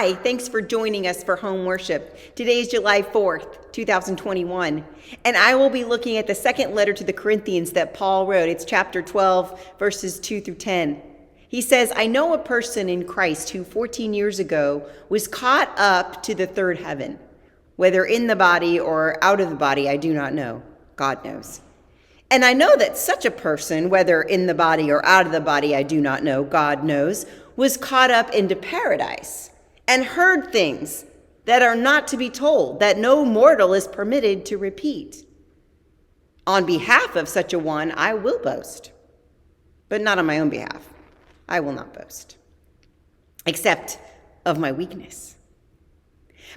Hi, thanks for joining us for home worship. Today is July 4th, 2021, and I will be looking at the second letter to the Corinthians that Paul wrote. It's chapter 12, verses 2 through 10. He says, I know a person in Christ who 14 years ago was caught up to the third heaven. Whether in the body or out of the body, I do not know. God knows. And I know that such a person, whether in the body or out of the body, I do not know, God knows, was caught up into paradise and heard things that are not to be told, that no mortal is permitted to repeat. On behalf of such a one, I will boast, but not on my own behalf. I will not boast, except of my weakness.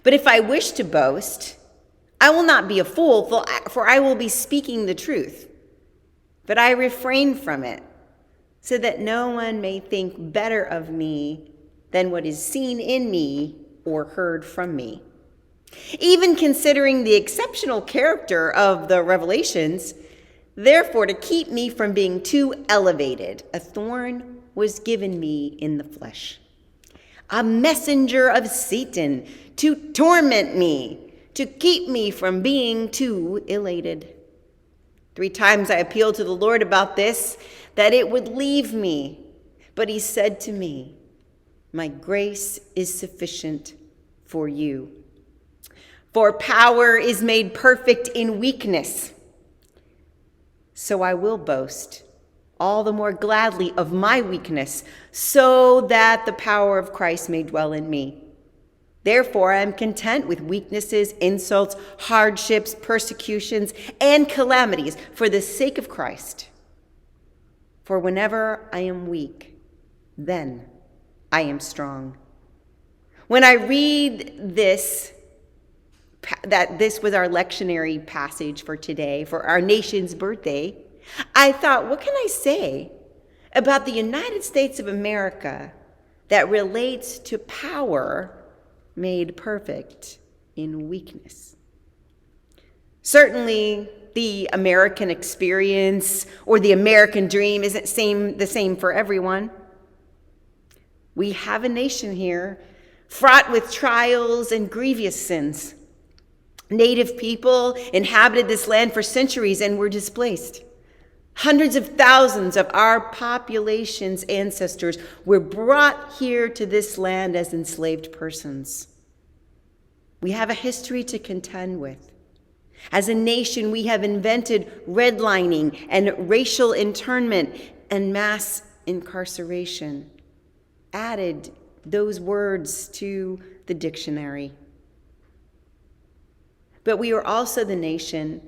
But if I wish to boast, I will not be a fool, for I will be speaking the truth. But I refrain from it, so that no one may think better of me than what is seen in me or heard from me. Even considering the exceptional character of the revelations, therefore to keep me from being too elevated, a thorn was given me in the flesh, a messenger of Satan to torment me, to keep me from being too elated. 3 times I appealed to the Lord about this, that it would leave me. But he said to me, my grace is sufficient for you. For power is made perfect in weakness. So I will boast all the more gladly of my weakness, so that the power of Christ may dwell in me. Therefore, I am content with weaknesses, insults, hardships, persecutions, and calamities for the sake of Christ. For whenever I am weak, then I am strong. When I read this, that this was our lectionary passage for today, for our nation's birthday, I thought, what can I say about the United States of America that relates to power made perfect in weakness? Certainly, the American experience or the American dream isn't the same for everyone. We have a nation here fraught with trials and grievous sins. Native people inhabited this land for centuries and were displaced. Hundreds of thousands of our population's ancestors were brought here to this land as enslaved persons. We have a history to contend with. As a nation, we have invented redlining and racial internment and mass incarceration, added those words to the dictionary. But we are also the nation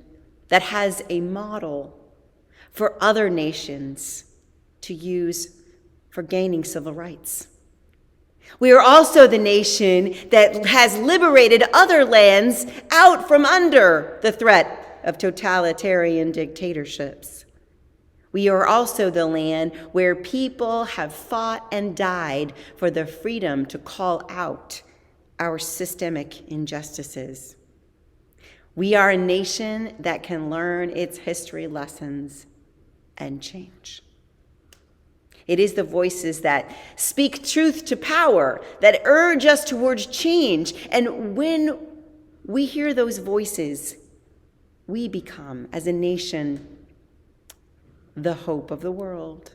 that has a model for other nations to use for gaining civil rights. We are also the nation that has liberated other lands out from under the threat of totalitarian dictatorships. We are also the land where people have fought and died for the freedom to call out our systemic injustices. We are a nation that can learn its history lessons and change. It is the voices that speak truth to power, that urge us towards change. And when we hear those voices, we become, as a nation, the hope of the world.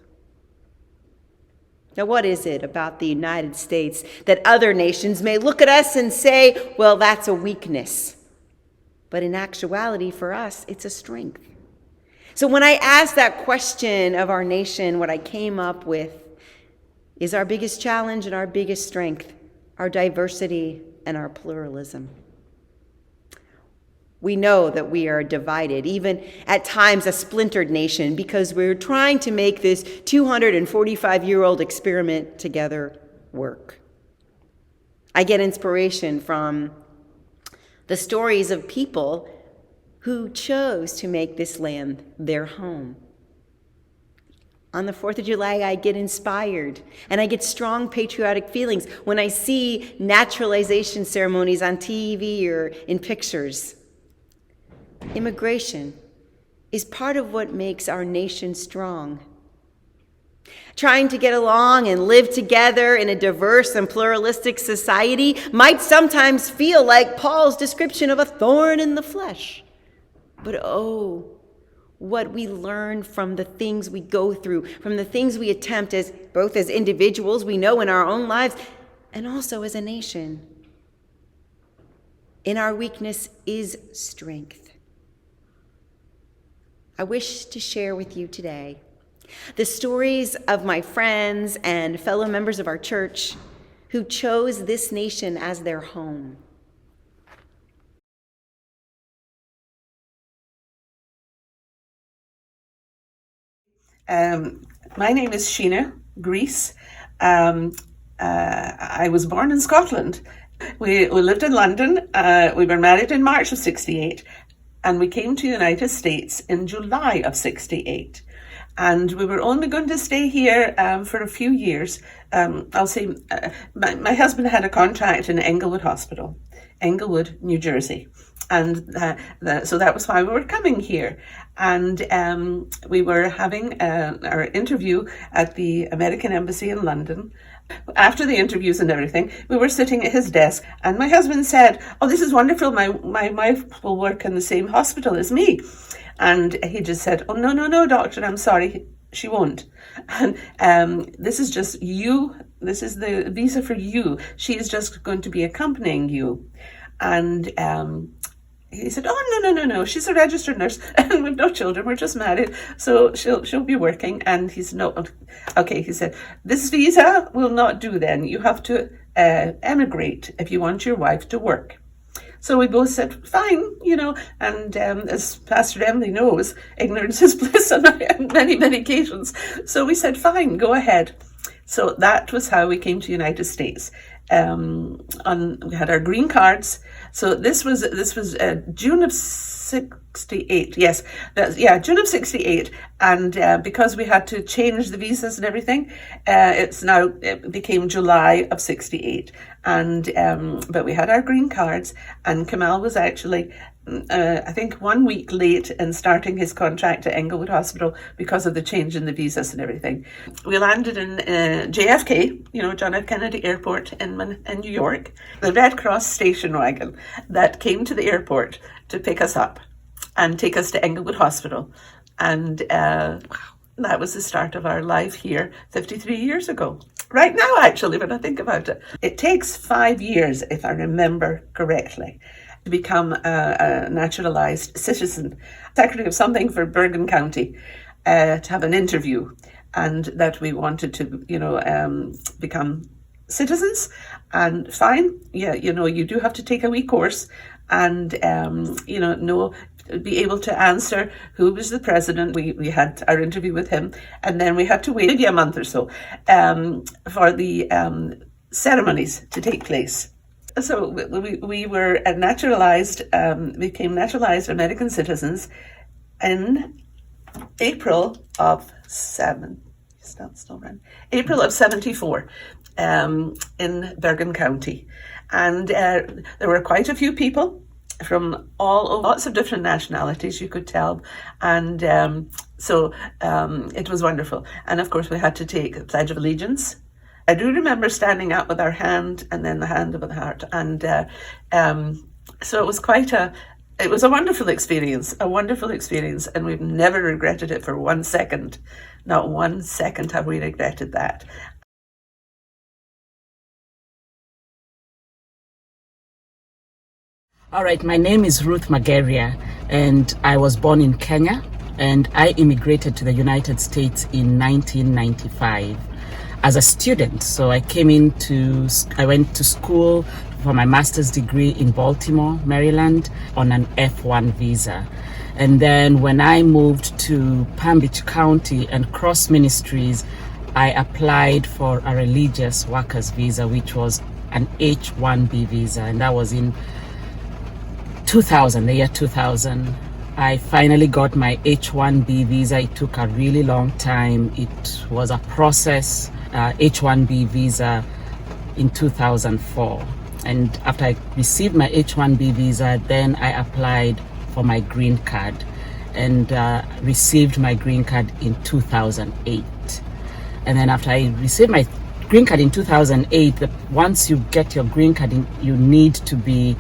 Now, what is it about the United States that other nations may look at us and say, well, that's a weakness? But in actuality, for us, it's a strength. So when I asked that question of our nation, what I came up with is our biggest challenge and our biggest strength, our diversity and our pluralism. We know that we are divided, even at times a splintered nation, because we're trying to make this 245-year-old experiment together work. I get inspiration from the stories of people who chose to make this land their home. On the 4th of July, I get inspired, and I get strong patriotic feelings when I see naturalization ceremonies on TV or in pictures. Immigration is part of what makes our nation strong. Trying to get along and live together in a diverse and pluralistic society might sometimes feel like Paul's description of a thorn in the flesh. But oh, what we learn from the things we go through, from the things we attempt as both as individuals we know in our own lives and also as a nation. In our weakness is strength. I wish to share with you today the stories of my friends and fellow members of our church who chose this nation as their home. My name is Sheena Grease. I was born in Scotland. We lived in London. We were married in March of 68, and we came to the United States in July of 68. And we were only going to stay here for a few years. I'll say my husband had a contract in Englewood Hospital, Englewood, New Jersey. And so that was why we were coming here. And we were having our interview at the American Embassy in London. After the interviews and everything, we were sitting at his desk, and my husband said, "Oh, this is wonderful. My wife will work in the same hospital as me." And he just said, "Oh, no, doctor, I'm sorry, she won't. And this is just you. This is the visa for you. She is just going to be accompanying you." And he said, "Oh, no, she's a registered nurse and we've no children, we're just married, so she'll be working." And he's no, okay, he said, "This visa will not do then. You have to emigrate if you want your wife to work." So we both said, "Fine," and as Pastor Emily knows, ignorance is bliss on many occasions. So we said, "Fine, go ahead." So that was how we came to the United States. We had our green cards. So this was June of 68. Yes, June of 68. And because we had to change the visas and everything, it became July of 68. And but we had our green cards, and Kamal was actually I think 1 week late in starting his contract at Englewood Hospital because of the change in the visas and everything. We landed in JFK, John F. Kennedy Airport in New York. The Red Cross station wagon that came to the airport to pick us up and take us to Englewood Hospital. And that was the start of our life here 53 years ago. Right now, actually, when I think about it. It takes 5 years, if I remember correctly, to become a naturalized citizen, secretary of something for Bergen County, to have an interview, and that we wanted to, become citizens. And fine, you do have to take a wee course, and be able to answer who was the president. We had our interview with him, and then we had to wait maybe a month or so for the ceremonies to take place. So we were became naturalized American citizens in April of 74 in Bergen County. And there were quite a few people from lots of different nationalities, you could tell. And so it was wonderful. And of course, we had to take the Pledge of Allegiance. I do remember standing up with our hand and then the hand over the heart. And so it was it was a wonderful experience, and we've never regretted it for 1 second. Not 1 second have we regretted that. All right, my name is Ruth Mageria, and I was born in Kenya, and I immigrated to the United States in 1995 as a student. So I went to school for my master's degree in Baltimore, Maryland, on an F1 visa. And then when I moved to Palm Beach County and Cross Ministries, I applied for a religious workers visa, which was an H-1B visa, and that was in the year 2000. I finally got my H-1B visa. It took a really long time. It was a process, H-1B visa in 2004. And after I received my H-1B visa, then I applied for my green card and received my green card in 2008. And then after I received my green card in 2008, once you get your green card, you need to be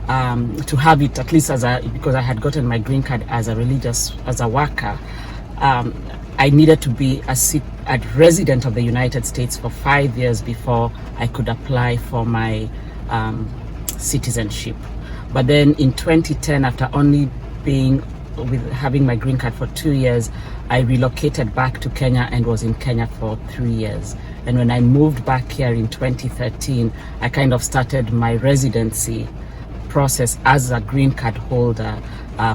to have it at least because I had gotten my green card as a worker. I needed to be a resident of the United States for 5 years before I could apply for my citizenship. But then in 2010, after only having my green card for 2 years, I relocated back to Kenya and was in Kenya for 3 years. And when I moved back here in 2013, I kind of started my residency process as a green card holder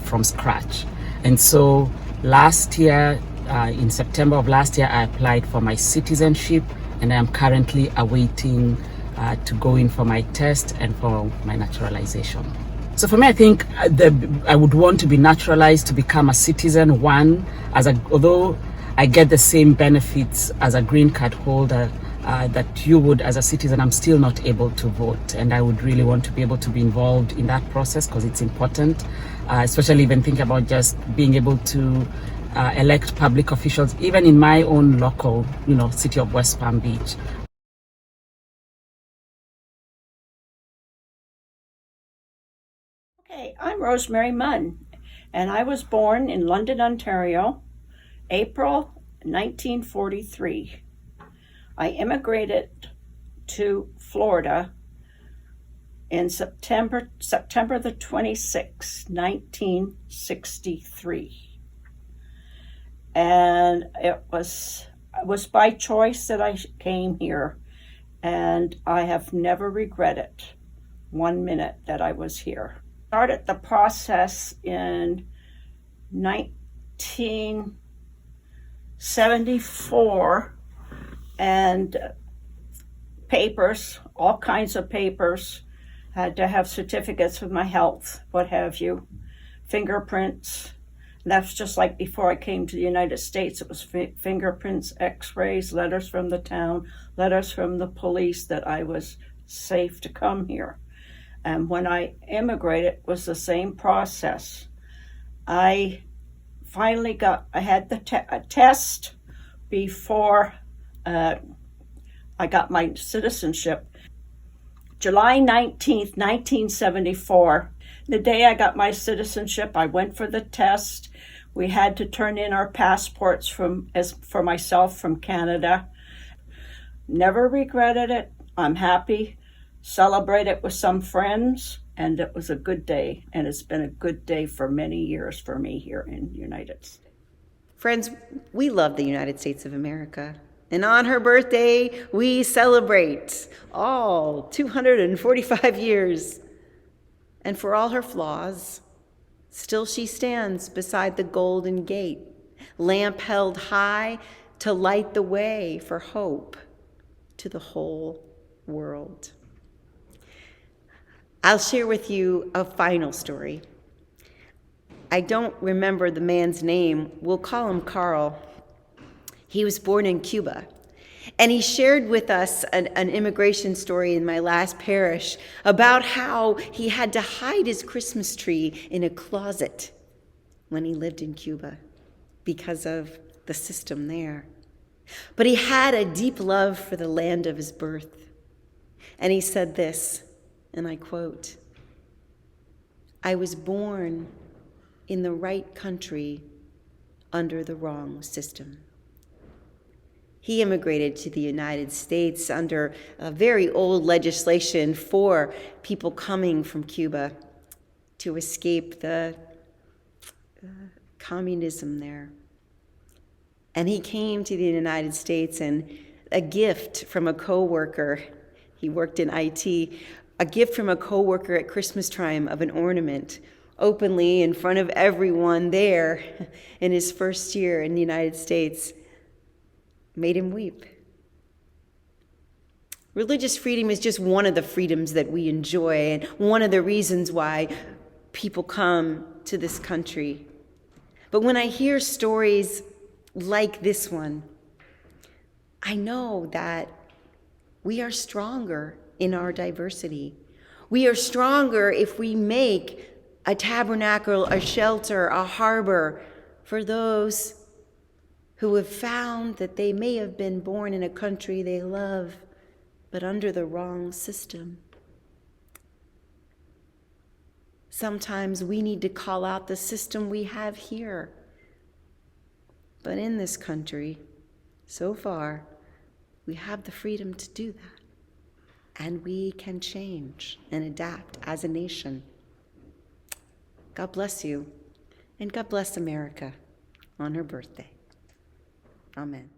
from scratch. And so last year, in September of last year, I applied for my citizenship, and I am currently awaiting to go in for my test and for my naturalization. So for me, I think I would want to be naturalized to become a citizen. Although I get the same benefits as a green card holder that you would as a citizen, I'm still not able to vote, and I would really want to be able to be involved in that process because it's important, especially even think about just being able to elect public officials, even in my own local, city of West Palm Beach. Okay, I'm Rosemary Munn, and I was born in London, Ontario, April 1943. I immigrated to Florida in September the 26th, 1963. And it was by choice that I came here, and I have never regretted 1 minute that I was here. Started the process in 1974, and papers, all kinds of papers, had to have certificates of my health, what have you, fingerprints. And that's just like before I came to the United States. It was fingerprints, x-rays, letters from the town, letters from the police that I was safe to come here. And when I immigrated, it was the same process. I finally had the test before I got my citizenship. July 19th, 1974, the day I got my citizenship, I went for the test. We had to turn in our passports for myself from Canada. Never regretted it. I'm happy. Celebrated with some friends, and it was a good day, and it's been a good day for many years for me here in the United States. Friends, we love the United States of America. And on her birthday, we celebrate all 245 years. And for all her flaws, still she stands beside the Golden Gate, lamp held high to light the way for hope to the whole world. I'll share with you a final story. I don't remember the man's name. We'll call him Carl. He was born in Cuba, and he shared with us an immigration story in my last parish about how he had to hide his Christmas tree in a closet when he lived in Cuba because of the system there. But he had a deep love for the land of his birth. And he said this, and I quote, "I was born in the right country under the wrong system." He immigrated to the United States under a very old legislation for people coming from Cuba to escape the communism there. And he came to the United States, and a gift from a coworker, he worked in IT, a gift from a coworker at Christmas time of an ornament openly in front of everyone there in his first year in the United States made him weep. Religious freedom is just one of the freedoms that we enjoy, and one of the reasons why people come to this country. But when I hear stories like this one, I know that we are stronger in our diversity. We are stronger if we make a tabernacle, a shelter, a harbor for those who have found that they may have been born in a country they love, but under the wrong system. Sometimes we need to call out the system we have here. But in this country, so far, we have the freedom to do that. And we can change and adapt as a nation. God bless you, and God bless America on her birthday. Amen.